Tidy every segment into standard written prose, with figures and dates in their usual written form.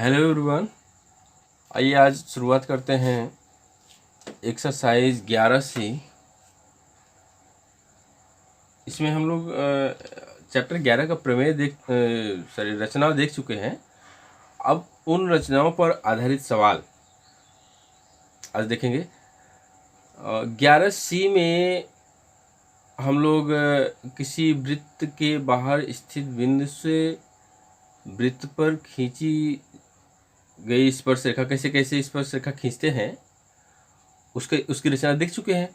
Hello everyone. आइए आज शुरुआत करते हैं एक्सरसाइज 11 से। इसमें हम लोग चैप्टर 11 का प्रमेय रचना देख चुके हैं। अब उन रचनाओं पर आधारित सवाल आज देखेंगे। 11C में हम लोग किसी वृत्त के बाहर स्थित बिंदु से वृत्त पर खींची गई स्पर्श रेखा कैसे स्पर्श रेखा खींचते हैं उसकी रचना देख चुके हैं।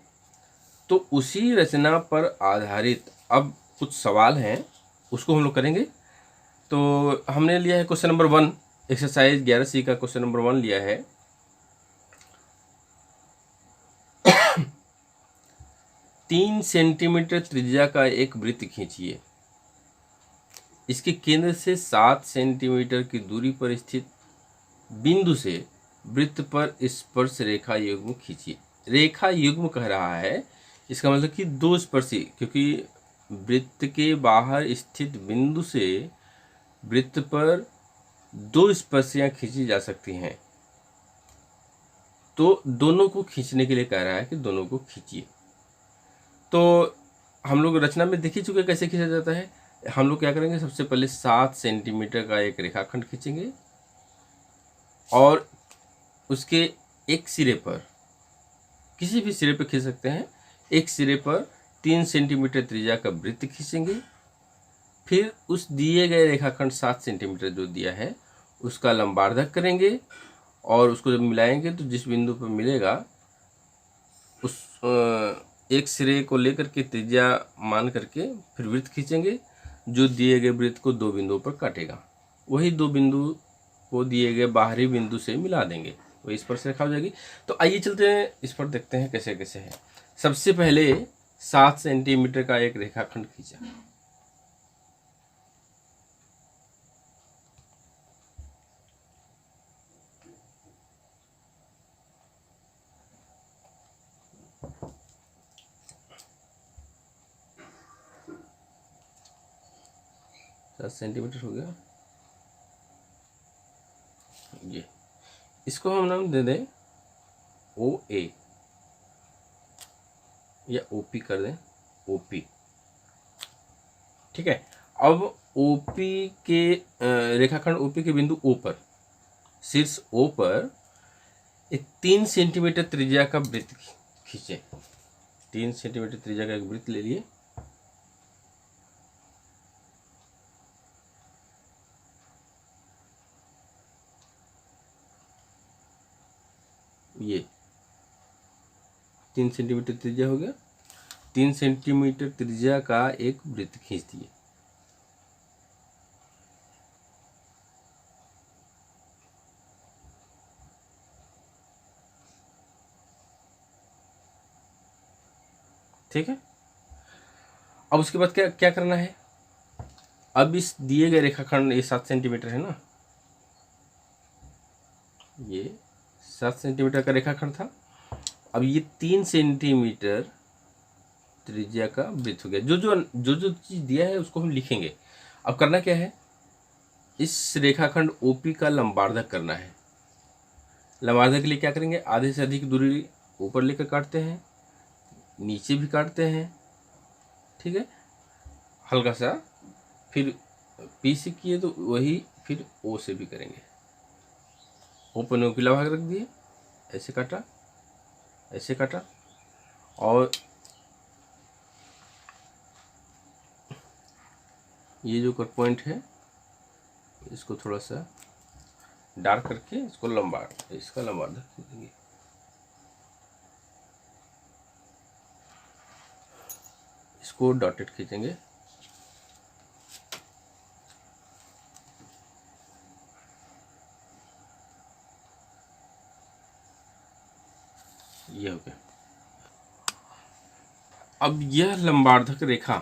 तो उसी रचना पर आधारित अब कुछ सवाल हैं, उसको हम लोग करेंगे। तो हमने लिया है क्वेश्चन नंबर 1, एक्सरसाइज 11C का क्वेश्चन नंबर 1 लिया है। तीन सेंटीमीटर त्रिज्या का एक वृत्त खींचिए। इसके केंद्र से 7 सेंटीमीटर की दूरी पर स्थित बिंदु से वृत्त पर स्पर्श रेखा युग्म खींचिए। रेखा युग्म कह रहा है, इसका मतलब कि दो स्पर्शी, क्योंकि वृत्त के बाहर स्थित बिंदु से वृत्त पर दो स्पर्शियां खींची जा सकती हैं। तो दोनों को खींचने के लिए कह रहा है कि दोनों को खींचिए। तो हम लोग रचना में देख ही चुके कैसे खींचा जाता है। हम लोग क्या करेंगे, सबसे पहले 7 सेंटीमीटर का एक रेखाखंड खींचेंगे और उसके एक सिरे पर, किसी भी सिरे पर खींच सकते हैं, एक सिरे पर 3 सेंटीमीटर त्रिज्या का वृत्त खींचेंगे। फिर उस दिए गए रेखाखंड 7 सेंटीमीटर जो दिया है उसका लंबार्धक करेंगे और उसको जब मिलाएंगे तो जिस बिंदु पर मिलेगा उस एक सिरे को लेकर के त्रिज्या मान करके फिर वृत्त खींचेंगे, जो दिए गए वृत्त को दो बिंदुओं पर काटेगा। वही दो बिंदु को दिए गए बाहरी बिंदु से मिला देंगे, वही स्पर्श रेखा हो जाएगी। तो आइए चलते हैं इस पर, देखते हैं कैसे कैसे है। सबसे पहले 7 सेंटीमीटर का एक रेखाखंड खींचा। सात सेंटीमीटर हो गया। ये इसको हम नाम दे दें OA या OP कर दें, OP। ठीक है। अब OP के रेखाखंड OP के बिंदु O पर, शीर्ष O पर एक 3 सेंटीमीटर त्रिज्या का वृत्त खींचे। 3 सेंटीमीटर त्रिज्या का एक वृत्त ले लिए। ये 3 सेंटीमीटर त्रिज्या हो गया। 3 सेंटीमीटर त्रिज्या का एक वृत्त खींच दिए। ठीक है। अब उसके बाद क्या क्या करना है। अब इस दिए गए रेखाखंड, ये 7 सेंटीमीटर है ना, ये 7 सेंटीमीटर का रेखाखंड था। अब ये 3 सेंटीमीटर त्रिज्या का वृत्त हो गया। जो चीज दिया है उसको हम लिखेंगे। अब करना क्या है, इस रेखाखंड OP का लंबार्धक करना है। लंबार्धक के लिए क्या करेंगे, आधे से अधिक दूरी ऊपर लेकर काटते हैं, नीचे भी काटते हैं। ठीक है, हल्का सा। फिर P से किए तो वही फिर O से भी करेंगे। O पर नुकीला भाग रख दिए, ऐसे काटा, ऐसे काटा, और ये जो कट पॉइंट है इसको थोड़ा सा डार्क करके इसको इसका लंबार्धक दे देंगे। इसको डॉटेड खींचेंगे। ये हो गया। अब यह लंबार्धक रेखा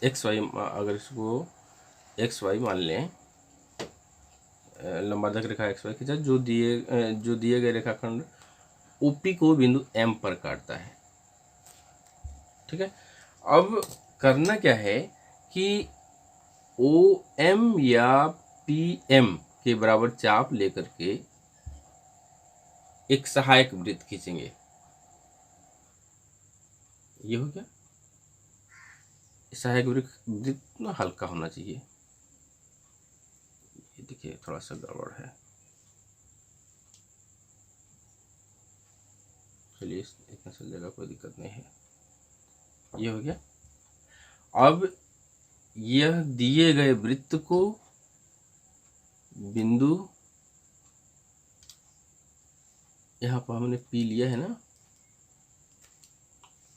XY, अगर इसको XY मान लें, लंबार्धक रेखा XY खींचा, जो दिए गए रेखाखंड OP को बिंदु M पर काटता है। ठीक है। अब करना क्या है कि OM या PM के बराबर चाप लेकर के एक सहायक वृत्त खींचेंगे। ये हो गया। सहायक वृत्त ना हल्का होना चाहिए। ये देखिए थोड़ा सा गड़बड़ है, चलिए इतना चल जाएगा, कोई दिक्कत नहीं है। ये हो गया। अब यह दिए गए वृत्त को बिंदु, यहाँ पर हमने P लिया है ना,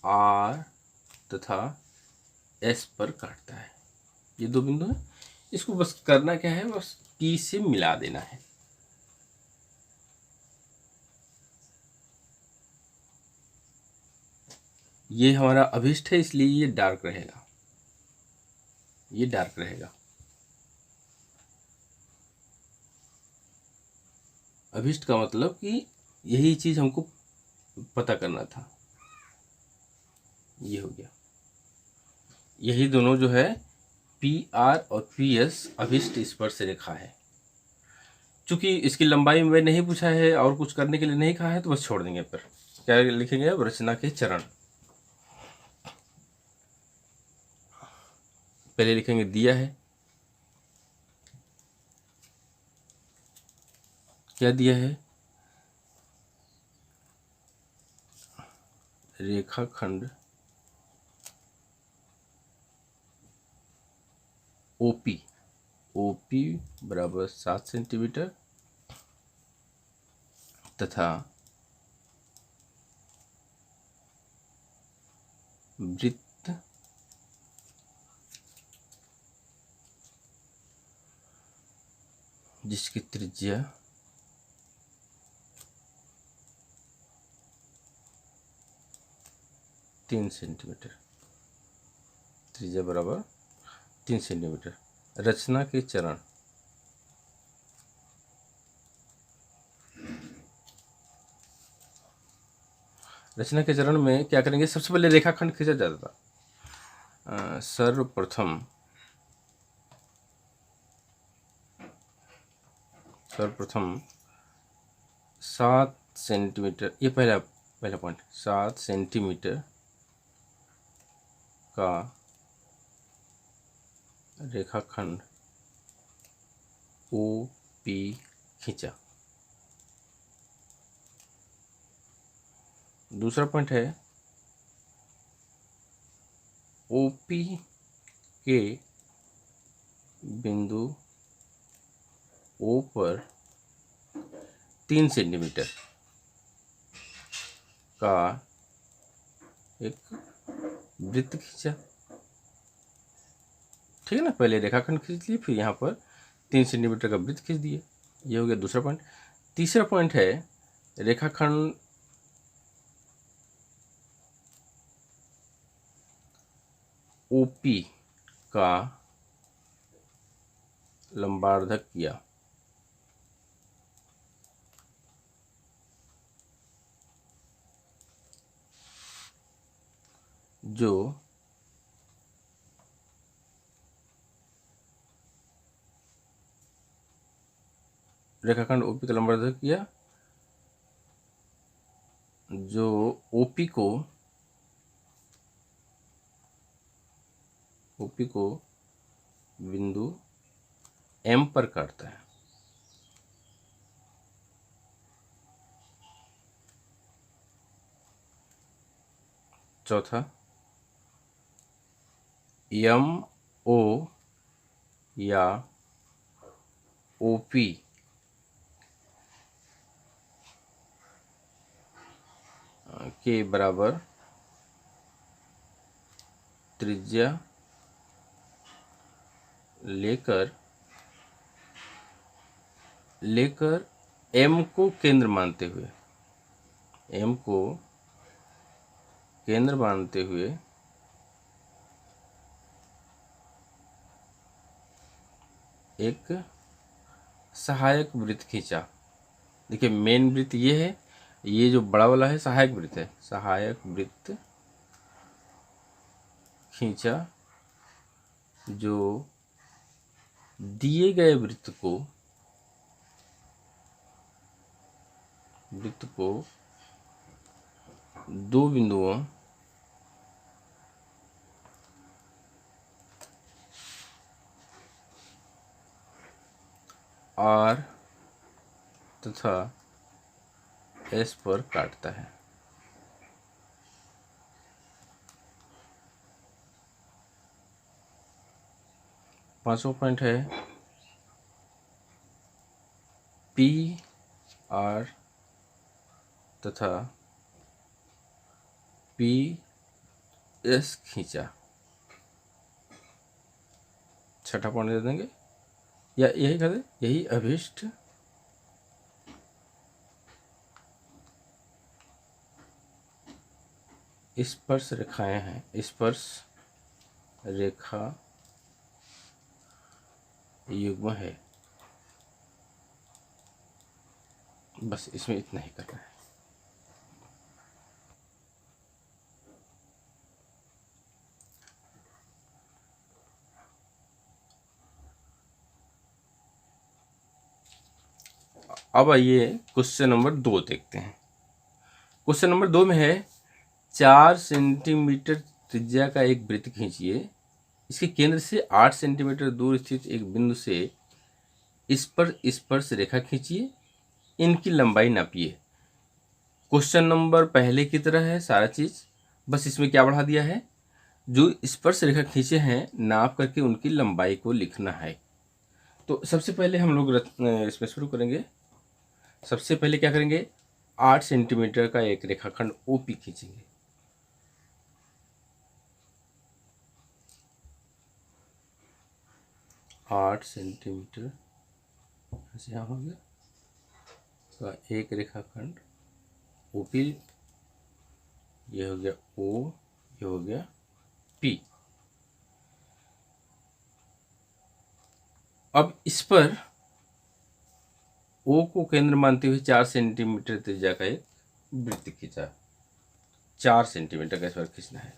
R तथा S पर काटता है। ये दो बिंदु है, इसको बस करना क्या है, बस P से मिला देना है। ये हमारा अभिष्ट है, इसलिए ये डार्क रहेगा, ये डार्क रहेगा। अभिष्ट का मतलब कि यही चीज हमको पता करना था। ये हो गया। यही दोनों जो है PR और PS अभिष्ट स्पर्श रेखा है। चूंकि इसकी लंबाई में नहीं पूछा है और कुछ करने के लिए नहीं कहा है, तो बस छोड़ देंगे। पर क्या लिखेंगे, अब रचना के चरण। पहले लिखेंगे दिया है, क्या दिया है, रेखाखंड OP बराबर 7 सेंटीमीटर तथा वृत्त जिसकी त्रिज्या 3 सेंटीमीटर, त्रिज्या बराबर 3 सेंटीमीटर। रचना के चरण। रचना के चरण में क्या करेंगे, सबसे पहले रेखाखंड खींचा जाता था। सर्वप्रथम 7 सेंटीमीटर, ये पहला पॉइंट, 7 सेंटीमीटर का रेखाखंड OP खींचा। दूसरा पॉइंट है OP के बिंदु O पर 3 सेंटीमीटर का एक वृत्त खींचा। ठीक है ना, पहले रेखाखंड खींच लिए, फिर यहाँ पर 3 सेंटीमीटर का वृत्त खींच दिए। ये हो गया दूसरा पॉइंट। तीसरा पॉइंट है रेखाखंड OP का लंबार्धक किया। जो रेखाखंड OP का लंबार्धक किया, जो OP को बिंदु M पर काटता है। चौथा MO या OP के बराबर त्रिज्या लेकर M को केंद्र मानते हुए, M को केंद्र मानते हुए एक सहायक वृत्त खींचा। देखिए मेन वृत्त ये है, ये जो बड़ा वाला है सहायक वृत्त है। सहायक वृत्त खींचा जो दिए गए वृत्त को दो बिंदुओं R तथा S पर काटता है। पांचवा पॉइंट है P R तथा P S खींचा। छठा पॉइंट दे देंगे या यही कर दे, यही अभिष्ट स्पर्श रेखाएं हैं, स्पर्श रेखा युग्म है। बस इसमें इतना ही करना है। अब आइए क्वेश्चन नंबर 2 देखते हैं। क्वेश्चन नंबर 2 में है 4 सेंटीमीटर त्रिज्या का एक वृत्त खींचिए। इसके केंद्र से 8 सेंटीमीटर दूर स्थित एक बिंदु से इस पर स्पर्श रेखा खींचिए। इनकी लंबाई नापिए। क्वेश्चन नंबर पहले की तरह है सारा चीज, बस इसमें क्या बढ़ा दिया है, जो स्पर्श रेखा खींचे हैं नाप करके उनकी लंबाई को लिखना है। तो सबसे पहले हम लोग इसमें शुरू करेंगे। सबसे पहले क्या करेंगे, 8 सेंटीमीटर का एक रेखाखंड ओपी खींचेंगे। आठ सेंटीमीटर ऐसे यहाँ हो गया का एक रेखाखंड ओपी, ये हो गया ओ, ये हो गया पी। अब इस पर ओ को केंद्र मानते हुए 4 सेंटीमीटर त्रिज्या का एक वृत्त खींचा। 4 सेंटीमीटर का इस पर खींचना है।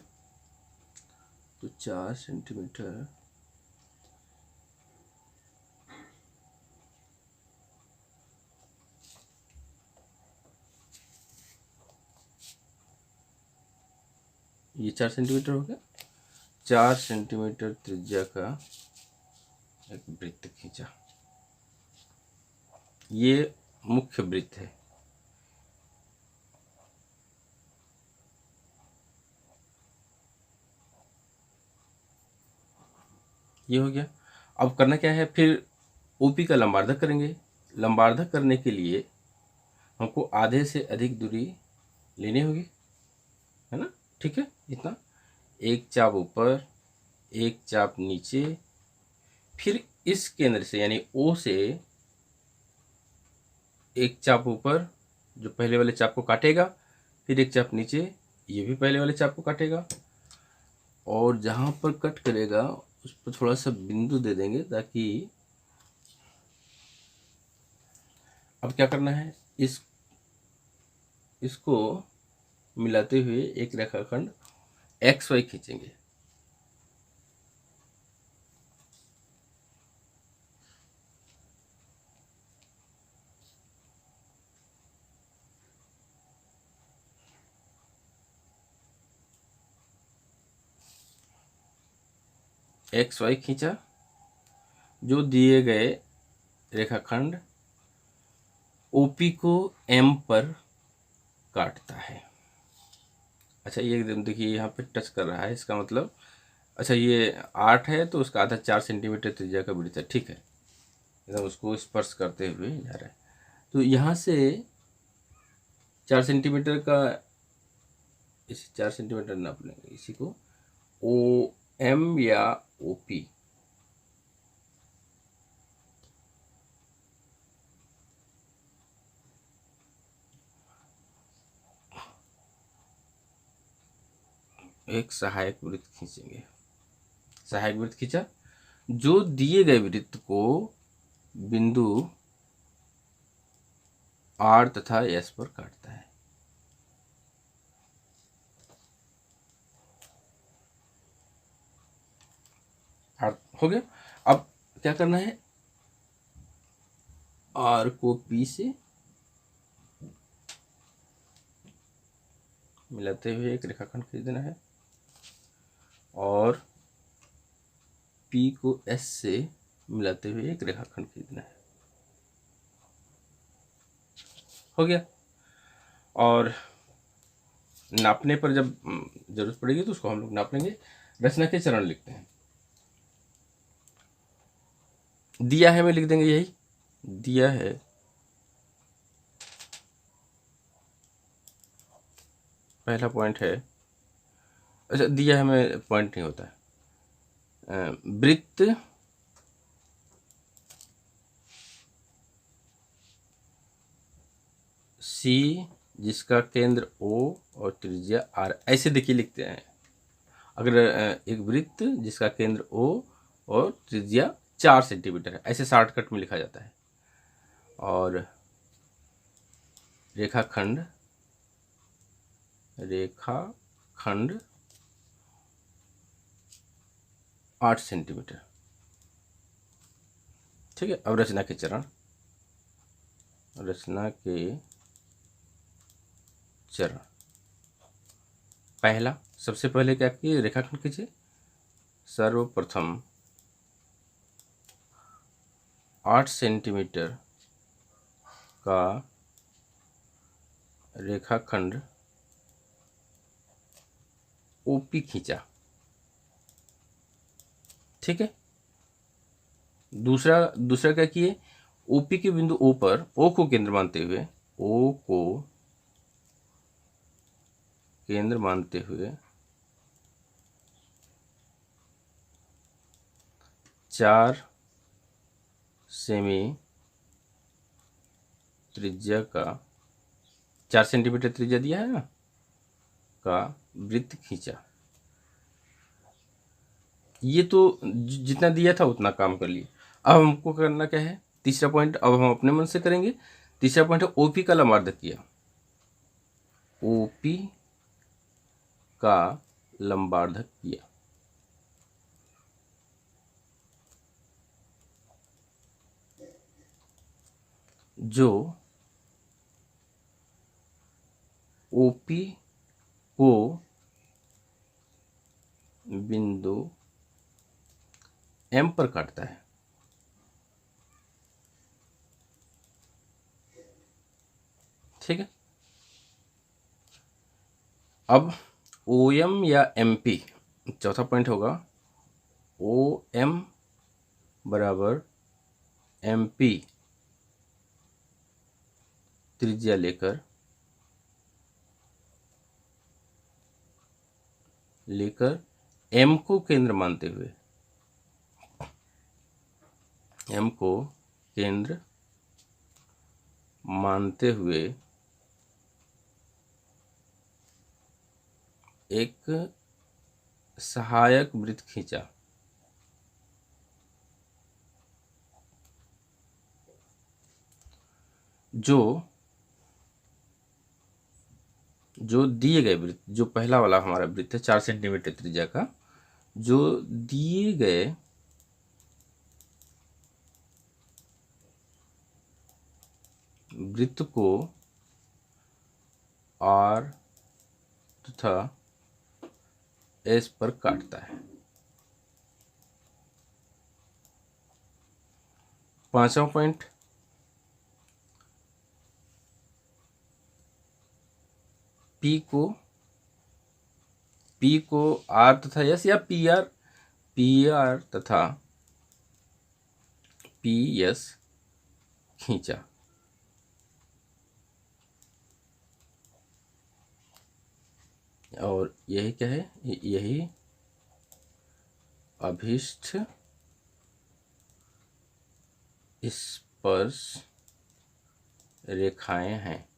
तो 4 सेंटीमीटर ये 4 सेंटीमीटर हो गया। 4 सेंटीमीटर त्रिज्या का एक वृत्त खींचा। ये मुख्य वृत्त है। ये हो गया। अब करना क्या है, फिर ओपी का लंबार्धक करेंगे। लंबार्धक करने के लिए हमको आधे से अधिक दूरी लेनी होगी, है ना। ठीक है, इतना, एक चाप ऊपर, एक चाप नीचे, फिर इस केंद्र से यानी ओ से एक चाप ऊपर जो पहले वाले चाप को काटेगा, फिर एक चाप नीचे, ये भी पहले वाले चाप को काटेगा, और जहाँ पर कट करेगा उस पर थोड़ा सा बिंदु दे देंगे ताकि, अब क्या करना है, इसको मिलाते हुए एक रेखाखंड एक्स वाई खींचेंगे। एक्स वाई खींचा, जो दिए गए रेखाखंड ओपी को एम पर काटता है। अच्छा, ये एकदम देखिए यहाँ पे टच कर रहा है, इसका मतलब, अच्छा ये 8 है तो उसका आधा 4 सेंटीमीटर त्रिज्या का वृत्त है। ठीक है, एकदम उसको स्पर्श करते हुए जा रहा है। तो यहाँ से 4 सेंटीमीटर का, इसे 4 सेंटीमीटर नाप लेंगे, इसी को ओ एम या ओ पी, एक सहायक वृत्त खींचेंगे। सहायक वृत्त खींचा, जो दिए गए वृत्त को बिंदु आर तथा एस पर काटता है। हो गया। अब क्या करना है, आर को पी से मिलाते हुए एक रेखाखंड खींचना है और पी को एस से मिलाते हुए एक रेखाखंड खींचना है। हो गया। और नापने पर जब जरूरत पड़ेगी तो उसको हम लोग नाप लेंगे। रचना के चरण लिखते हैं। दिया है में लिख देंगे, यही दिया है पहला पॉइंट है। अच्छा, दिया है में पॉइंट नहीं होता है। वृत्त सी जिसका केंद्र O और त्रिज्या R, ऐसे देखिए लिखते हैं। अगर एक वृत्त जिसका केंद्र O और त्रिज्या 4 सेंटीमीटर है, ऐसे शॉर्टकट में लिखा जाता है। और रेखाखंड 8 सेंटीमीटर। ठीक है। अब रचना के चरण। रचना के चरण, पहला, सबसे पहले क्या किए, रेखाखंड खींचे। सर्वप्रथम 8 सेंटीमीटर का रेखाखंड ओपी खींचा। ठीक है। दूसरा क्या किए, ओपी के बिंदु ओ पर ओ को केंद्र मानते हुए, ओ को केंद्र मानते हुए 4 सेमी त्रिज्या का, 4 सेंटीमीटर त्रिज्या दिया है ना, का वृत्त खींचा। ये तो जितना दिया था उतना काम कर लिए। अब हमको करना क्या है, तीसरा पॉइंट अब हम अपने मन से करेंगे। तीसरा पॉइंट है ओपी का लंबार्धक किया। ओपी का लंबार्धक किया। जो ओपी को बिंदु एम पर काटता है। ठीक है। अब ओ एम या एम पी, चौथा पॉइंट होगा ओ एम बराबर एम पी त्रिज्या लेकर एम को केंद्र मानते हुए, एम को केंद्र मानते हुए एक सहायक वृत्त खींचा। जो दिए गए वृत्त, जो पहला वाला हमारा वृत्त है 4 सेंटीमीटर त्रिज्या का, जो दिए गए वृत्त को R तथा S पर काटता है। पांचवा पॉइंट, P को R तथा S या PR तथा PS खींचा। और यही क्या है, यही अभिष्ट स्पर्श रेखाएं हैं।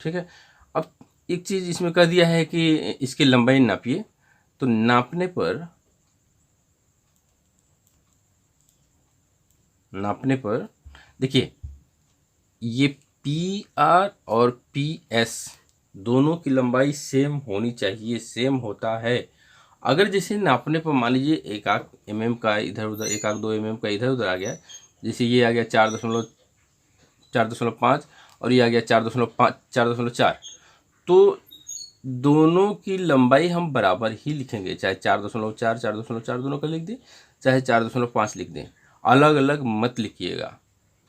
ठीक है। अब एक चीज इसमें कह दिया है कि इसकी लंबाई नापिए। तो नापने पर देखिए, ये पी आर और पी एस दोनों की लंबाई सेम होनी चाहिए, सेम होता है। अगर जैसे नापने पर मान लीजिए 1 mm का इधर उधर, 1-2 mm का इधर उधर आ गया, जैसे ये आ गया 4.5 और ये आ गया 4.4, तो दोनों की लंबाई हम बराबर ही लिखेंगे, चाहे 4.4 4.4 दोनों का लिख दें, चाहे 4.5 लिख दें, अलग अलग मत लिखिएगा,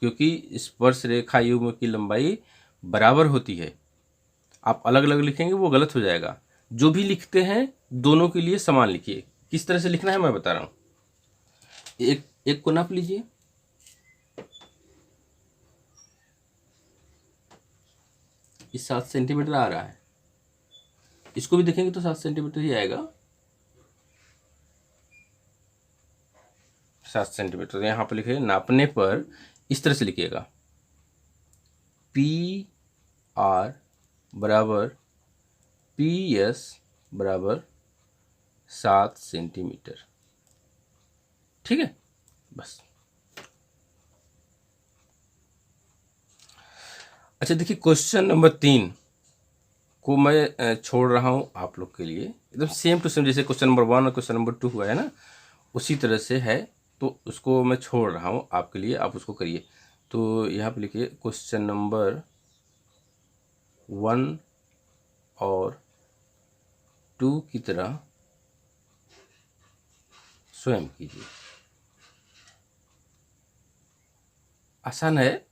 क्योंकि स्पर्श रेखा युग्म की लंबाई बराबर होती है। आप अलग अलग लिखेंगे वो गलत हो जाएगा। जो भी लिखते हैं दोनों के लिए समान लिखिए। किस तरह से लिखना है मैं बता रहा हूँ। एक एक को नाप लीजिए, इस 7 सेंटीमीटर आ रहा है, इसको भी देखेंगे तो 7 सेंटीमीटर ही आएगा, 7 सेंटीमीटर। यहाँ पर लिखिए, नापने पर इस तरह से लिखिएगा, PR बराबर PS बराबर 7 सेंटीमीटर। ठीक है, बस। अच्छा देखिए, क्वेश्चन नंबर 3 को मैं छोड़ रहा हूँ आप लोग के लिए, एकदम सेम टू सेम, जैसे क्वेश्चन नंबर 1 और क्वेश्चन नंबर 2 हुआ है ना, उसी तरह से है, तो उसको मैं छोड़ रहा हूँ आपके लिए, आप उसको करिए। तो यहाँ पे लिखिए, क्वेश्चन नंबर 1 और 2 की तरह स्वयं कीजिए। आसान है,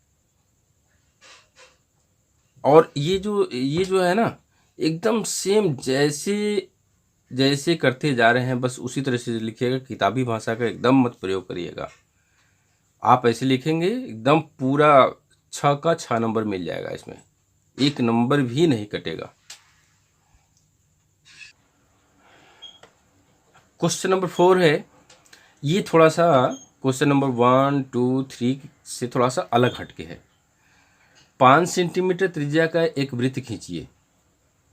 और ये जो है ना, एकदम सेम जैसे जैसे करते जा रहे हैं, बस उसी तरह से लिखिएगा। किताबी भाषा का एकदम मत प्रयोग करिएगा। आप ऐसे लिखेंगे एकदम पूरा 6 का 6 नंबर मिल जाएगा, इसमें 1 नंबर भी नहीं कटेगा। क्वेश्चन नंबर 4 है, ये थोड़ा सा क्वेश्चन नंबर 1 2 3 से थोड़ा सा अलग हटके है। 5 सेंटीमीटर त्रिज्या का एक वृत्त खींचिए।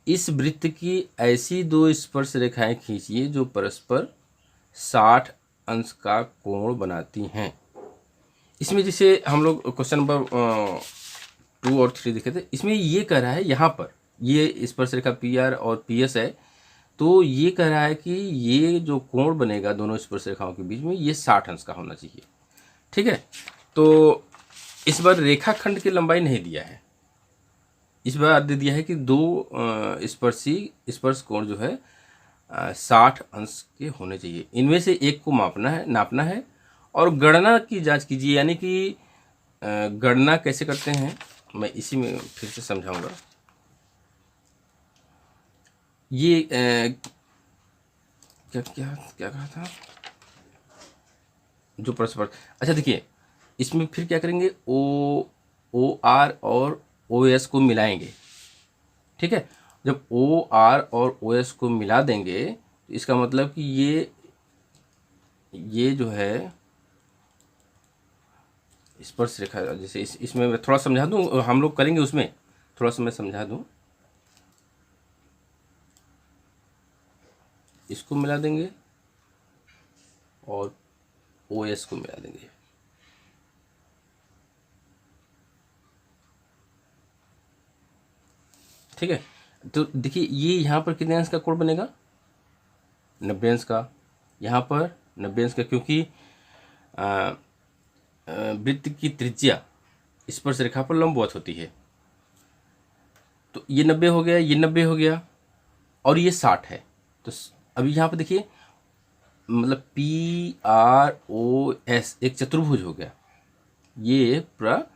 इस वृत्त की ऐसी 2 स्पर्श रेखाएं खींचिए जो परस्पर 60 अंश का कोण बनाती हैं। इसमें जैसे हम लोग क्वेश्चन नंबर 2 और 3 देखे थे, इसमें ये कह रहा है, यहाँ पर ये स्पर्श रेखा PR और PS है, तो ये कह रहा है कि ये जो कोण बनेगा दोनों स्पर्श रेखाओं के बीच में, ये 60 अंश का होना चाहिए। ठीक है, तो इस बार रेखाखंड की लंबाई नहीं दिया है, इस बार दे दिया है कि 2 स्पर्श कोण जो है 60 अंश के होने चाहिए। इनमें से एक को नापना है और गणना की जांच कीजिए। यानी कि गणना कैसे करते हैं मैं इसी में फिर से समझाऊंगा। ये क्या क्या क्या कहा था, जो परस्पर, अच्छा देखिए, इसमें फिर क्या करेंगे, OR और OS को मिलाएंगे। ठीक है, जब OR और OS को मिला देंगे तो इसका मतलब कि ये जो है स्पर्श रेखा, जैसे इसमें मैं थोड़ा समझा दूं, हम लोग करेंगे उसमें, थोड़ा सा मैं समझा दूं। इसको मिला देंगे और OS को मिला देंगे। ठीक है, तो देखिए ये यहाँ पर कितने अंश का कोण बनेगा, 90 अंश का। यहाँ पर 90 अंश का, क्योंकि वृत्त की त्रिज्या स्पर्श रेखा पर लंबवत होती है। तो ये 90 हो गया, ये 90 हो गया, और ये 60 है। तो अभी यहाँ पर देखिए, मतलब PROS एक चतुर्भुज हो गया, ये पूरा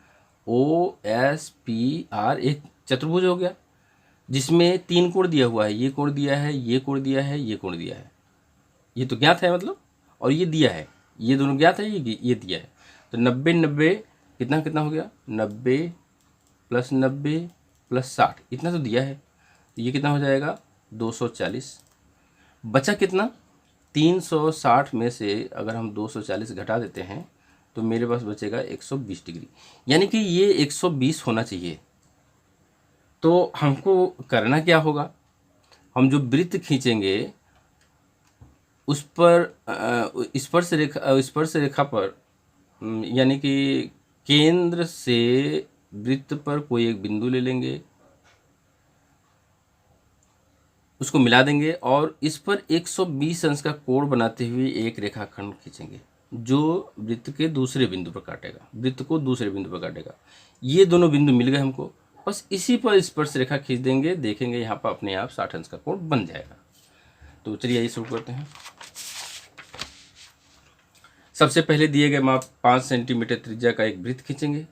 OSPR एक चतुर्भुज हो गया, जिसमें 3 कोण दिया हुआ है, ये कोण दिया है, ये कोण दिया है, ये कोण दिया है। ये तो ज्ञात है मतलब, और ये दिया है, ये दोनों ज्ञात है, ये दिया है। तो 90 90 कितना कितना हो गया, 90 + 90 + 60, इतना तो दिया है। तो ये कितना हो जाएगा, 240। बचा कितना, 360 में से अगर हम 240 घटा देते हैं तो मेरे पास बचेगा 120 डिग्री, यानी कि ये 120 होना चाहिए। तो हमको करना क्या होगा, हम जो वृत्त खींचेंगे उस पर स्पर्श रेखा पर, यानी कि केंद्र से वृत्त पर कोई एक बिंदु ले लेंगे, उसको मिला देंगे और इस पर 120 अंश का कोण बनाते हुए एक रेखाखंड खींचेंगे जो वृत्त के दूसरे बिंदु पर काटेगा, वृत्त को दूसरे बिंदु पर काटेगा। ये दोनों बिंदु मिल गए हमको, बस इसी पर स्पर्श रेखा खींच देंगे, देखेंगे यहाँ पर अपने आप 60 अंश का कोण बन जाएगा। तो चलिए ये शुरू करते हैं। सबसे पहले दिए गए माप 5 सेंटीमीटर त्रिज्या का एक वृत्त खींचेंगे।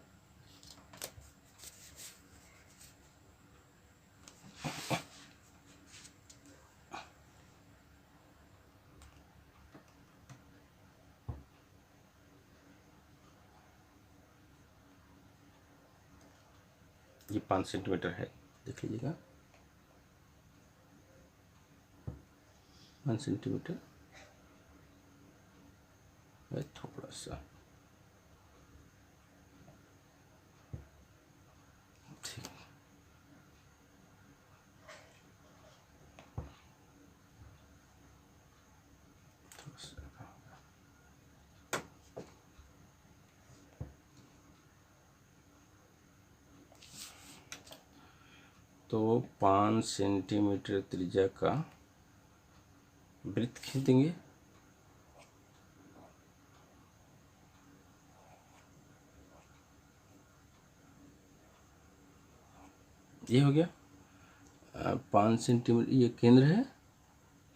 ये 5 सेंटीमीटर है, देख लीजिएगा 5 सेंटीमीटर है, थोड़ा सा ठीक। तो 5 सेंटीमीटर त्रिज्या का वृत्त खींच देंगे। ये हो गया 5 सेंटीमीटर, ये केंद्र है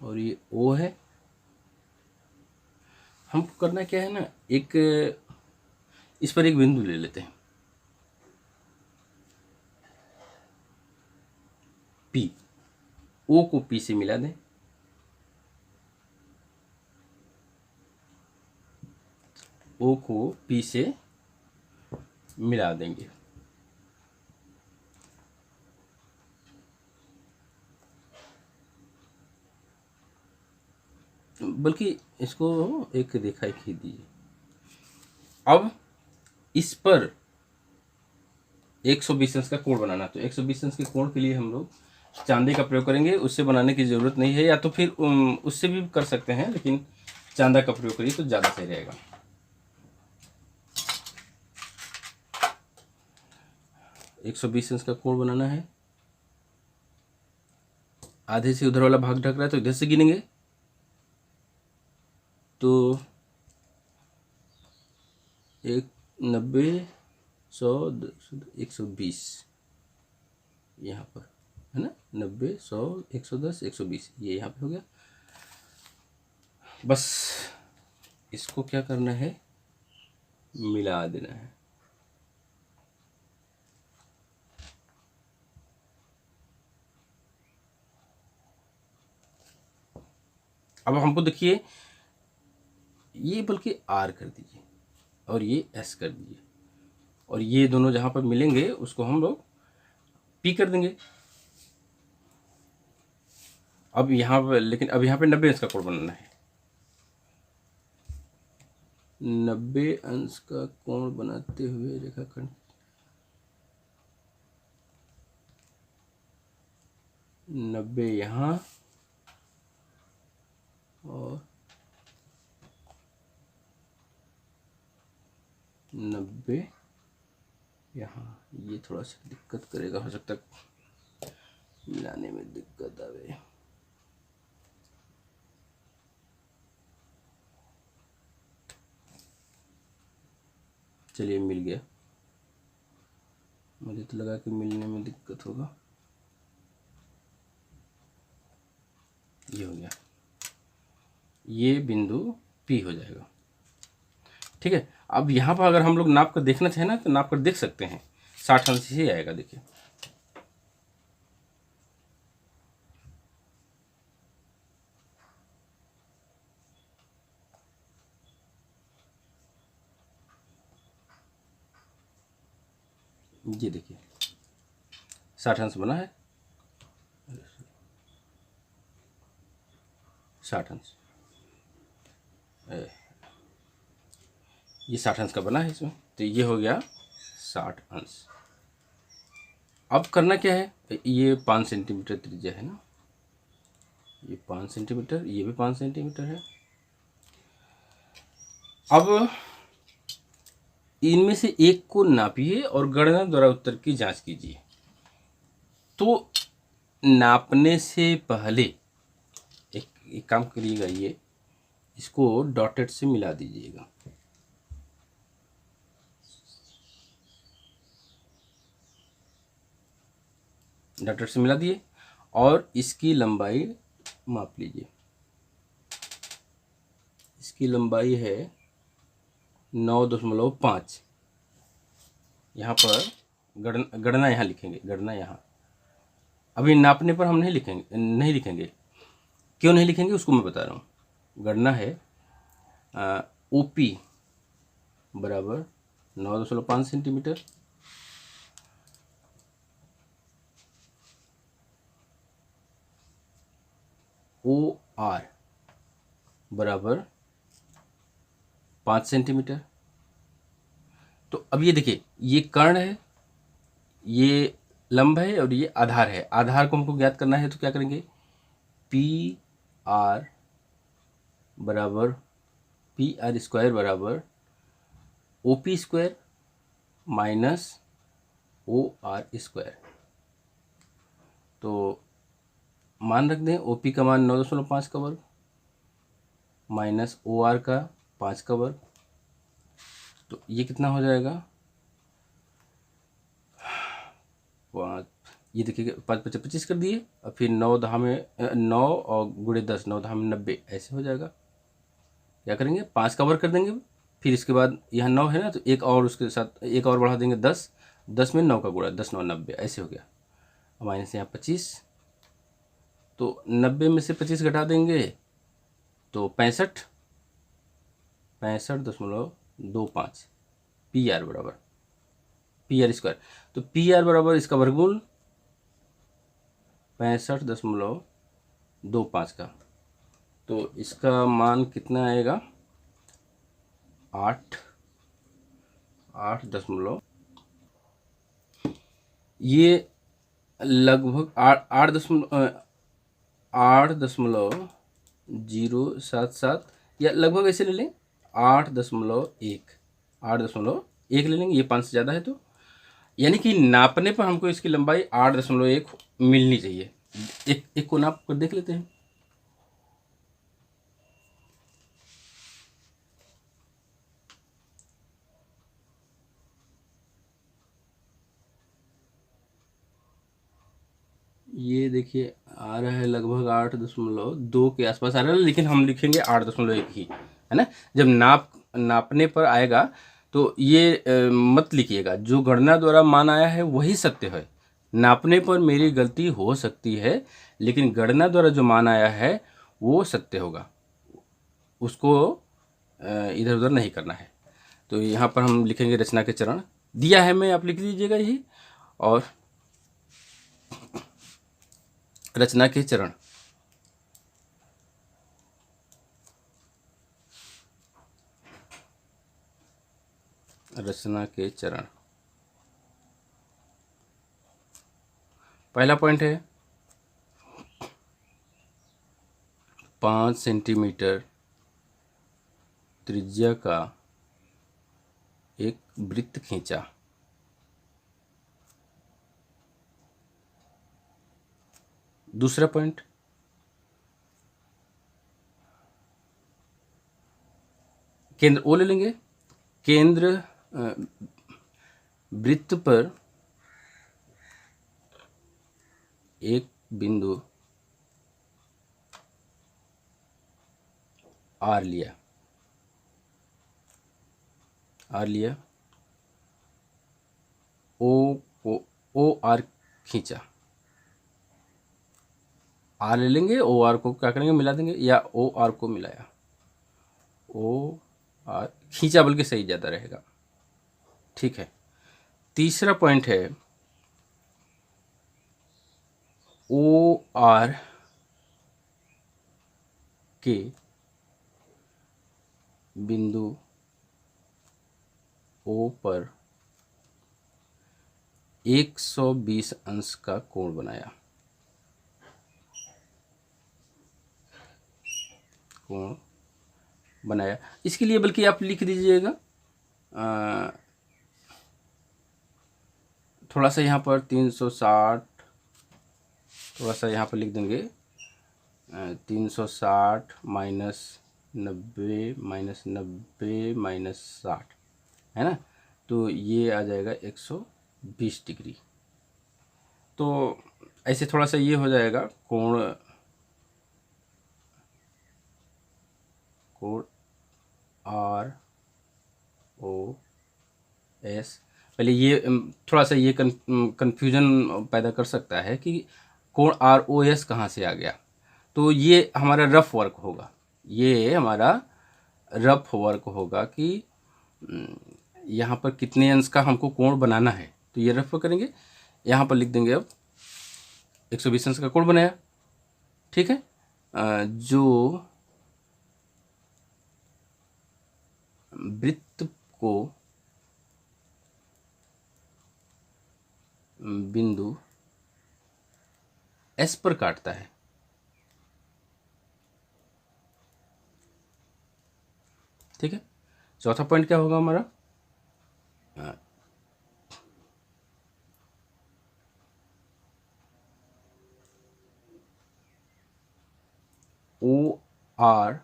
और ये ओ है। हमको करना क्या है ना, एक इस पर एक बिंदु ले लेते हैं पी, ओ को पी से मिला दें, ओ को पी से मिला देंगे। बल्कि इसको एक रेखा खींच दीजिए। अब इस पर 120 अंश का कोण बनाना, तो 120 अंश के कोण के लिए हम लोग चांदी का प्रयोग करेंगे। उससे बनाने की ज़रूरत नहीं है, या तो फिर उससे भी कर सकते हैं, लेकिन चांदा का प्रयोग करिए तो ज़्यादा सही रहेगा। एक 120 अंश का कोण बनाना है। आधे से उधर वाला भाग ढक रहा है तो इधर से गिनेंगे, तो 90, 100, 120 यहाँ पर है ना, 90, 100, 110, 120 ये यहाँ पे हो गया। बस इसको क्या करना है, मिला देना है। अब हमको देखिए, ये बल्कि आर कर दीजिए और ये एस कर दीजिए, और ये दोनों जहाँ पर मिलेंगे उसको हम लोग पी कर देंगे। अब यहाँ पर, लेकिन अब यहाँ पे 90 अंश का कोण बनाना है। 90 अंश का कोण बनाते हुए रेखाखंड, 90 यहाँ और 90 यहाँ। ये थोड़ा सा दिक्कत करेगा, हो सकता है मिलाने में दिक्कत आवे। चलिए मिल गया, मुझे तो लगा कि मिलने में दिक्कत होगा। ये हो गया, ये बिंदु P हो जाएगा। ठीक है, अब यहाँ पर अगर हम लोग नाप कर देखना चाहें ना तो नाप कर देख सकते हैं, 60 अंश ही आएगा। देखिए ये देखिए 60 अंश बना है, 60 अंश, ये 60 अंश का बना है इसमें, तो ये हो गया 60 अंश। अब करना क्या है, ये 5 सेंटीमीटर त्रिज्या है ना, ये 5 सेंटीमीटर, ये भी 5 सेंटीमीटर है। अब इनमें से एक को नापिए और गणना द्वारा उत्तर की जांच कीजिए। तो नापने से पहले एक काम करिएगा, ये इसको डॉटेड से मिला दीजिएगा। डॉटेड से मिला दिए और इसकी लंबाई माप लीजिए। इसकी लंबाई है 9.5। यहाँ पर गणना यहाँ लिखेंगे, गणना यहाँ। अभी नापने पर हम नहीं लिखेंगे। क्यों नहीं लिखेंगे उसको मैं बता रहा हूँ। गणना है OP बराबर 9.5 सेंटीमीटर, OR बराबर 5 सेंटीमीटर। तो अब ये देखिए, ये कर्ण है, ये लंब है और ये आधार है। आधार को हमको ज्ञात करना है तो क्या करेंगे, PR बराबर PR स्क्वायर बराबर OP square minus OR square. तो मान रख दें, OP का मान 9.5 का वर्ग माइनस OR का 5 का वर्ग। तो ये कितना हो जाएगा, 5, ये देखिए 5 × 25 कर दिए और फिर 9 दहा में 9 और गुणे 10, 9 दहा में 90, ऐसे हो जाएगा। क्या करेंगे, 5 का वर्ग कर देंगे, फिर इसके बाद यहाँ 9 है ना, तो एक और उसके साथ एक और बढ़ा देंगे 10, 10 में 9 का गुणा, 10 9 90, ऐसे हो गया। माइनस यहाँ 25, तो 90 में से 25 घटा देंगे तो 65.25 PR बराबर PR स्क्वायर। तो PR बराबर इसका वर्गमूल 65.25 का। तो इसका मान कितना आएगा, 8 ये लगभग 8.077 या लगभग ऐसे ले लें, 8.1 ले लेंगे। ये 5 से ज़्यादा है तो यानी कि नापने पर हमको इसकी लंबाई 8.1 मिलनी चाहिए। एक को नाप कर देख लेते हैं। ये देखिए आ रहा है लगभग 8.2 के आसपास आ रहा है, लेकिन हम लिखेंगे 8.1 ही, है ना। जब नापने पर आएगा तो ये मत लिखिएगा, जो गणना द्वारा मान आया है वही सत्य है। नापने पर मेरी गलती हो सकती है, लेकिन गणना द्वारा जो मान आया है वो सत्य होगा, उसको इधर उधर नहीं करना है। तो यहाँ पर हम लिखेंगे रचना के चरण दिया है, मैं आप लिख दीजिएगा यही। और रचना के चरण, रचना के चरण। पहला पॉइंट है 5 सेंटीमीटर त्रिज्या का एक वृत्त खींचा। दूसरा पॉइंट, केंद्र O ले लेंगे, केंद्र वृत्त पर एक बिंदु R लिया, OR खींचा। R ले लेंगे, OR को क्या करेंगे, मिला देंगे, या OR को मिलाया, OR खींचा बल्कि सही ज़्यादा रहेगा, ठीक है। तीसरा पॉइंट है OR के बिंदु O पर 120 अंश का कोण बनाया, इसके लिए बल्कि आप लिख दीजिएगा थोड़ा सा यहाँ पर 360 थोड़ा सा यहाँ पर लिख देंगे 360 माइनस 90 माइनस 90 माइनस 60 है ना, तो ये आ जाएगा 120 डिग्री। तो ऐसे थोड़ा सा ये हो जाएगा कोण ROS। पहले ये थोड़ा सा ये कन्फ्यूजन पैदा कर सकता है कि कोण ROS कहाँ से आ गया। तो ये हमारा रफ वर्क होगा, ये हमारा रफ वर्क होगा कि यहाँ पर कितने अंश का हमको कोण बनाना है। तो ये रफ करेंगे, यहाँ पर लिख देंगे अब 120 अंश का कोण बनाया, ठीक है। जो वृत्त को बिंदु S पर काटता है, ठीक है। चौथा पॉइंट क्या होगा हमारा, OR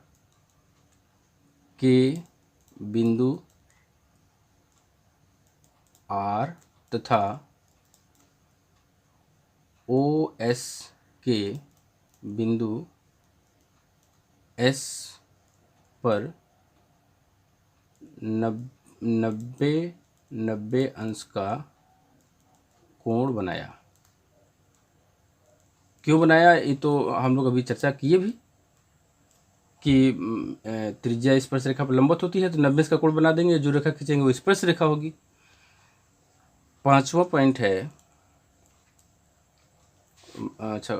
के बिंदु R तथा OS के बिंदु S पर 90 अंश का कोण बनाया। क्यों बनाया, ये तो हम लोग अभी चर्चा किए भी कि त्रिज्या स्पर्श रेखा पर लंबवत होती है, तो 90 का कोण बना देंगे, जो रेखा खींचेंगे वो स्पर्श रेखा होगी। पांचवा पॉइंट है, अच्छा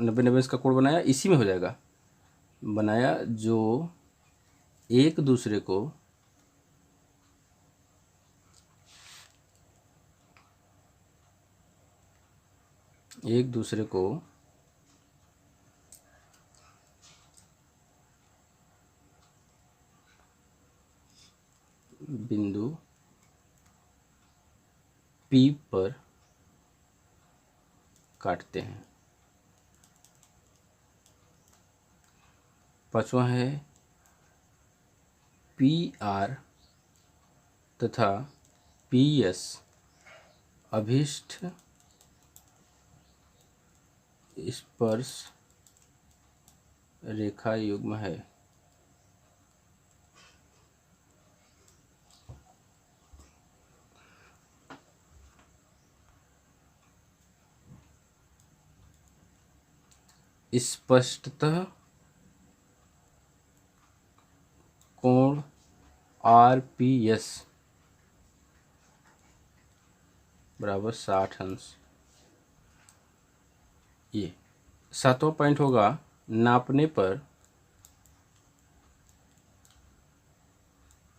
90 का कोण बनाया, इसी में हो जाएगा, बनाया जो एक दूसरे को बिंदु P पर काटते हैं। पांचवा है PR तथा PS अभीष्ट स्पर्श रेखा युग्म है। स्पष्टतः कोण RPS बराबर 60 अंश। ये सातवां पॉइंट होगा, नापने पर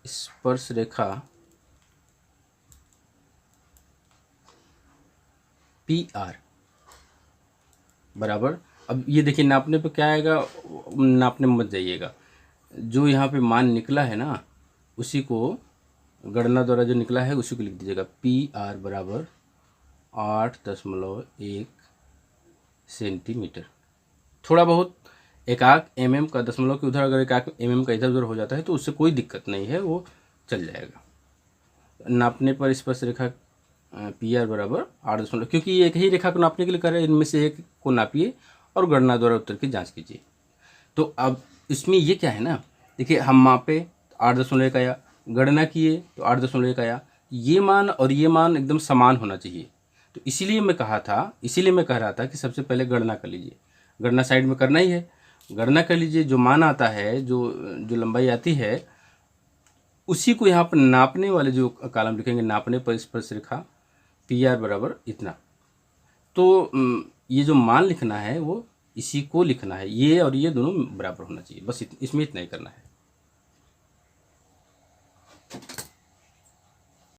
स्पर्श रेखा PR बराबर, अब ये देखिए नापने पे क्या आएगा, नापने में मत जाइएगा, जो यहाँ पे मान निकला है ना उसी को गणना द्वारा जो निकला है उसी को लिख दीजिएगा। PR बराबर 8.1 सेंटीमीटर। थोड़ा बहुत एकाक mm का दशमलव के उधर अगर एकाक mm का इधर उधर हो जाता है तो उससे कोई दिक्कत नहीं है, वो चल जाएगा। नापने पर स्पर्श रेखा PR बराबर 8 क्योंकि ये एक ही रेखा को नापने के लिए कर रहे हैं, इनमें से एक को नापिए और गणना द्वारा उत्तर की जांच कीजिए। तो अब इसमें ये क्या है ना, देखिए हम मापे 8.1 आया, गणना किए तो 8.1 आया, ये मान और ये मान एकदम समान होना चाहिए। तो इसीलिए मैं कह रहा था कि सबसे पहले गणना कर लीजिए, गणना साइड में करना ही है, गणना कर लीजिए, जो मान आता है, जो लंबाई आती है उसी को यहाँ पर नापने वाले जो कॉलम लिखेंगे, नापने पर स्पर्श रेखा PR बराबर इतना। तो ये जो मान लिखना है वो इसी को लिखना है, ये और ये दोनों बराबर होना चाहिए, बस इसमें इतना ही करना है।